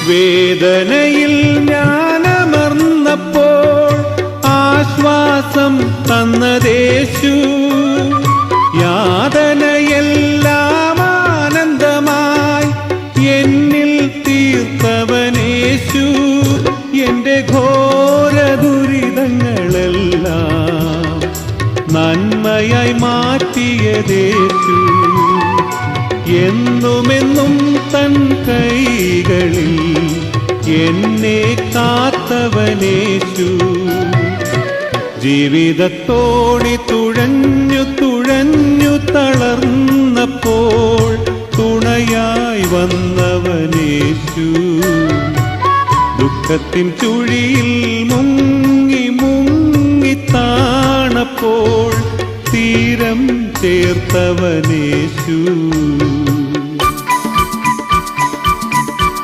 വേദനയിൽ ഞാനമർന്നപ്പോൾ ആശ്വാസം തന്നതേശു, യാതനയെല്ലാം ആനന്ദമായി എന്നിൽ തീർത്തവനേശു. എൻ്റെ ഘോര ദുരിതങ്ങളെല്ലാം നന്മയായി മാറ്റിയതേശു. എന്നുമെന്നും തൻ കൈകളിൽ എന്നെ കാത്തവനേശു. ജീവിതത്തോടി തുഴഞ്ഞു തുഴഞ്ഞു തളർന്നപ്പോൾ തുണയായി വന്നവനേശു. ദുഃഖത്തിൻ ചുഴിയിൽ മുങ്ങി മുങ്ങി താണപ്പോൾ തീരം ചേർത്തവനേശു.